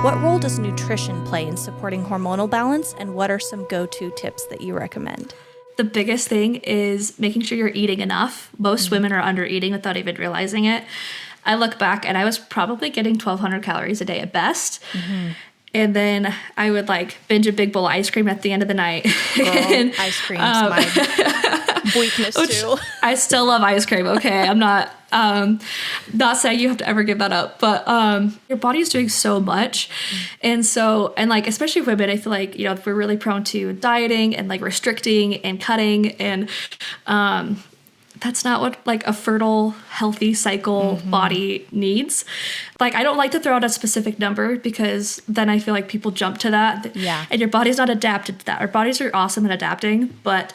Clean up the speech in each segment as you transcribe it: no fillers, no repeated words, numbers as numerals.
What role does nutrition play in supporting hormonal balance, and what are some go-to tips that you recommend? The biggest thing is making sure you're eating enough. Most women are under eating without even realizing it. I look back and I was probably getting 1,200 calories a day at best. And then I would like binge a big bowl of ice cream at the end of the night. Girl, ice cream's my weakness too. I still love ice cream. Okay. I'm not saying you have to ever give that up, but your body's doing so much. And like, especially women, I feel like, we're really prone to dieting and like restricting and cutting. And that's not what like a fertile, healthy cycle body needs. Like, I don't like to throw out a specific number because then I feel like people jump to that. Yeah. And your body's not adapted to that. Our bodies are awesome at adapting, but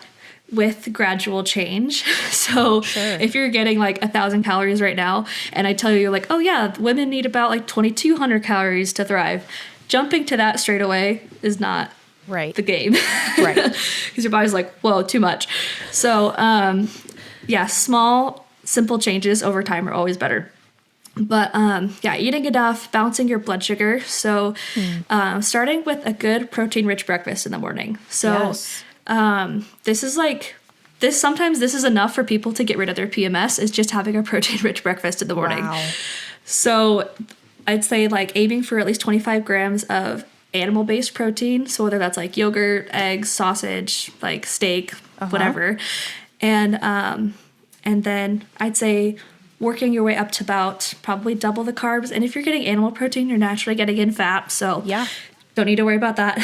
with gradual change. So if you're getting like 1,000 calories right now, and I tell you like, oh yeah, women need about like 2,200 calories to thrive, jumping to that straight away is not the game. Right. Because your body's like, whoa, too much. So, yeah, small, simple changes over time are always better. But eating enough, balancing your blood sugar. So starting with a good protein-rich breakfast in the morning. So sometimes this is enough for people to get rid of their PMS, is just having a protein-rich breakfast in the morning. Wow. So I'd say like aiming for at least 25 grams of animal-based protein. So whether that's like yogurt, eggs, sausage, like steak, whatever. And then I'd say working your way up to about probably double the carbs. And if you're getting animal protein, you're naturally getting in fat. So don't need to worry about that.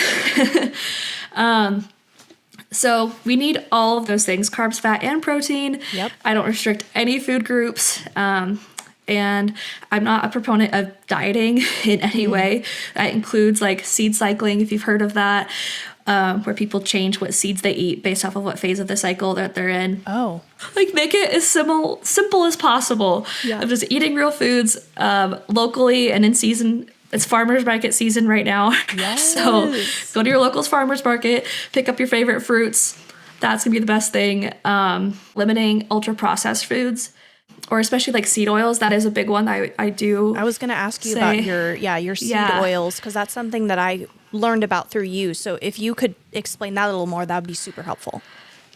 So we need all of those things, carbs, fat, and protein. Yep. I don't restrict any food groups. And I'm not a proponent of dieting in any way. That includes like seed cycling, if you've heard of that. Where people change what seeds they eat based off of what phase of the cycle that they're in. Oh. Like, make it as simple as possible. Yeah. Of just eating real foods locally and in season. It's farmers market season right now. Yes. So go to your local farmers market, pick up your favorite fruits. That's going to be the best thing. Limiting ultra processed foods, or especially like seed oils. That is a big one I do. I was going to ask you about your seed oils, because that's something that I learned about through you. So if you could explain that a little more, that would be super helpful.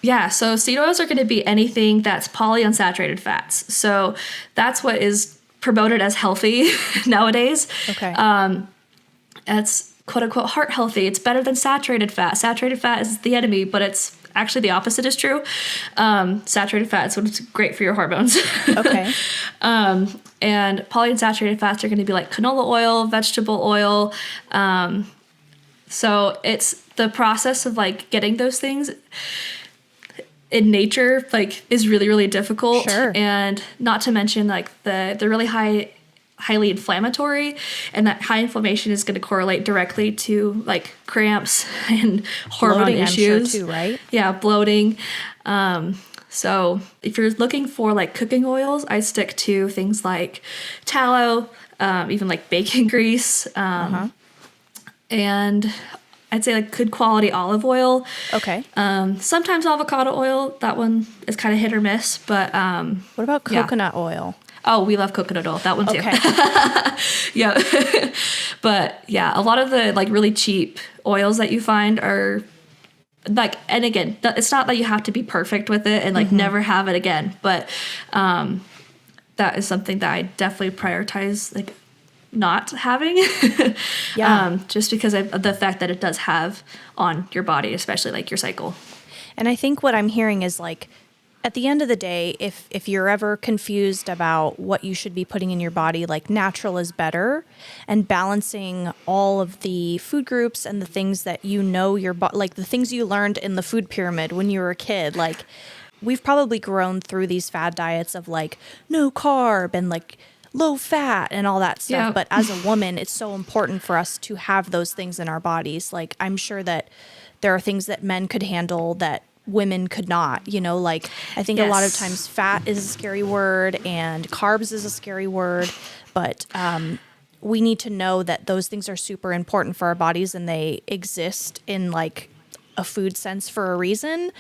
Yeah, so seed oils are going to be anything that's polyunsaturated fats. So that's what is promoted as healthy nowadays. Okay. It's quote unquote heart healthy. It's better than saturated fat. Saturated fat is the enemy, but it's actually the opposite is true. Saturated fat is what's great for your hormones. Okay. And polyunsaturated fats are going to be like canola oil, vegetable oil. So it's the process of like getting those things in nature, like, is really, really difficult. Sure. And not to mention like they're really highly inflammatory, and that high inflammation is going to correlate directly to like cramps and hormone bloating, issues. I'm sure too, right? Yeah, bloating. So if you're looking for like cooking oils, I stick to things like tallow, even like bacon grease, and I'd say like good quality olive oil. Okay. Sometimes avocado oil. That one is kind of hit or miss, but what about coconut oil? Oh, we love coconut oil. That one too. Okay. Yeah. But yeah, a lot of the like really cheap oils that you find are like, and again, it's not that you have to be perfect with it and like never have it again, but that is something that I definitely prioritize, like not having. Just because of the fact that it does have on your body, especially like your cycle. And I think what I'm hearing is like, at the end of the day, if you're ever confused about what you should be putting in your body, like natural is better, and balancing all of the food groups and the things that you know like the things you learned in the food pyramid when you were a kid, like we've probably grown through these fad diets of like no carb and like low fat and all that stuff. Yeah. But as a woman, it's so important for us to have those things in our bodies. Like, I'm sure that there are things that men could handle that women could not, like I think a lot of times fat is a scary word and carbs is a scary word, but we need to know that those things are super important for our bodies and they exist in like a food sense for a reason.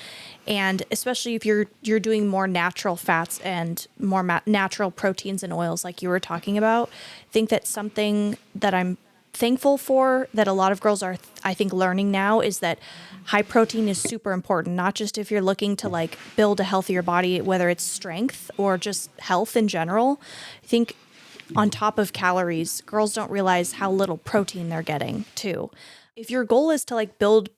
And especially if you're doing more natural fats and more natural proteins and oils like you were talking about, I think that's something that I'm thankful for that a lot of girls are, I think, learning now is that high protein is super important, not just if you're looking to like build a healthier body, whether it's strength or just health in general. I think on top of calories, girls don't realize how little protein they're getting too. If your goal is to like build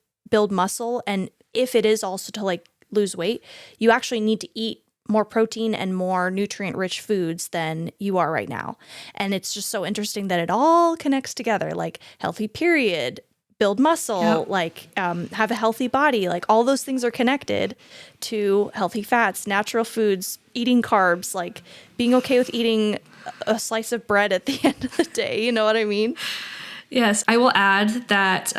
muscle, and if it is also to like lose weight, you actually need to eat more protein and more nutrient rich foods than you are right now. And it's just so interesting that it all connects together, like healthy period, build muscle, like have a healthy body, like all those things are connected to healthy fats, natural foods, eating carbs, like being okay with eating a slice of bread at the end of the day. You know what I mean? Yes, I will add that,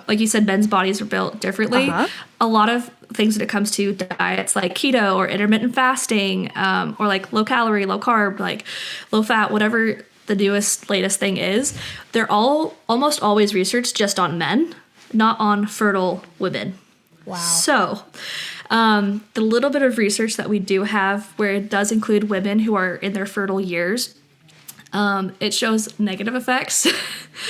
like you said, men's bodies are built differently. A lot of things when it comes to diets like keto or intermittent fasting, or like low calorie, low carb, like low fat, whatever the newest, latest thing is, they're all almost always researched just on men, not on fertile women. Wow. So the little bit of research that we do have where it does include women who are in their fertile years, it shows negative effects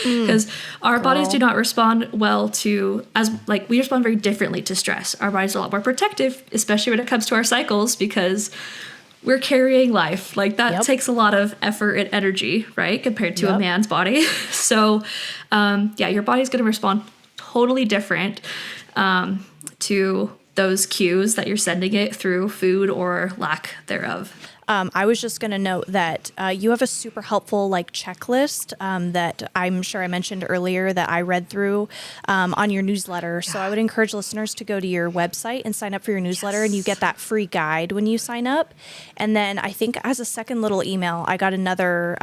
because our bodies do not respond well to, as like we respond very differently to stress. Our bodies are a lot more protective, especially when it comes to our cycles, because we're carrying life. Like that takes a lot of effort and energy, right? Compared to a man's body. So, your body's going to respond totally different, to those cues that you're sending it through food or lack thereof. I was just going to note that you have a super helpful like checklist that I'm sure I mentioned earlier that I read through on your newsletter. So I would encourage listeners to go to your website and sign up for your newsletter, and you get that free guide when you sign up. And then I think as a second little email, I got another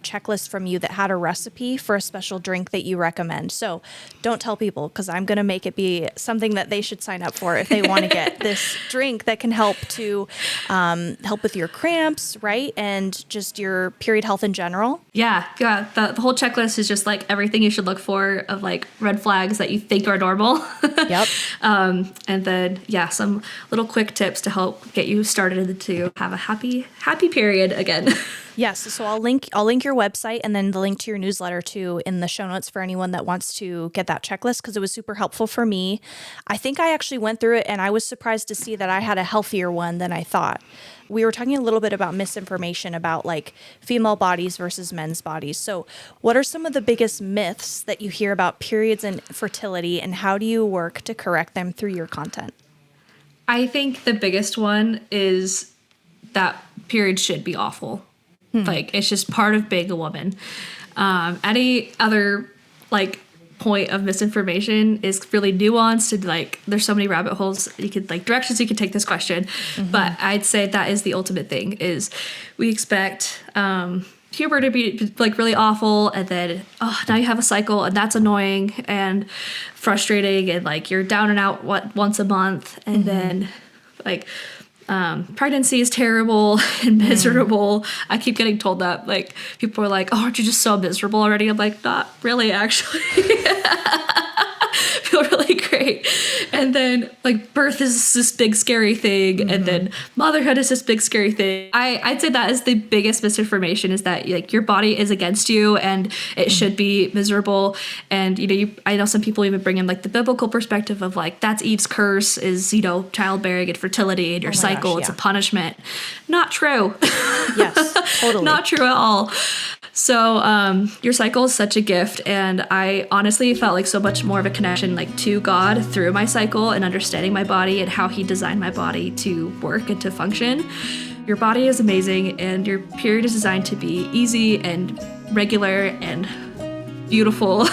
checklist from you that had a recipe for a special drink that you recommend. So don't tell people, because I'm going to make it be something that they should sign up for if they want to get this drink that can help to help with your cramps, right? And just your period health in general. Yeah. The whole checklist is just like everything you should look for of like red flags that you think are normal. Yep. And then, some little quick tips to help get you started to have a happy period again. Yes. So I'll link your website and then the link to your newsletter too in the show notes for anyone that wants to get that checklist, because it was super helpful for me. I think I actually went through it and I was surprised to see that I had a healthier one than I thought. We were talking a little bit about misinformation about like female bodies versus men's bodies. So what are some of the biggest myths that you hear about periods and fertility, and how do you work to correct them through your content? I think the biggest one is that periods should be awful. Like, it's just part of being a woman. Any other, like, point of misinformation is really nuanced, and, like, there's so many rabbit holes you could, like, directions you could take this question. But I'd say that is the ultimate thing, is we expect puberty to be, like, really awful, and then, now you have a cycle, and that's annoying and frustrating, and, like, you're down and out, once a month, and then, like... pregnancy is terrible and miserable. I keep getting told that, like, people are like, aren't you just so miserable already? I'm like, not really, actually. Feel really great. And then, like, birth is this big scary thing, and then motherhood is this big scary thing. I'd say that is the biggest misinformation, is that, like, your body is against you and it should be miserable. And, I know some people even bring in, like, the biblical perspective of, like, that's Eve's curse, is, childbearing and fertility and your cycle. It's a punishment. Not true. Yes, totally. Not true at all. So your cycle is such a gift, and I honestly felt like so much more of a connection, like, to God through my cycle and understanding my body and how He designed my body to work and to function. Your body is amazing, and your period is designed to be easy and regular and beautiful.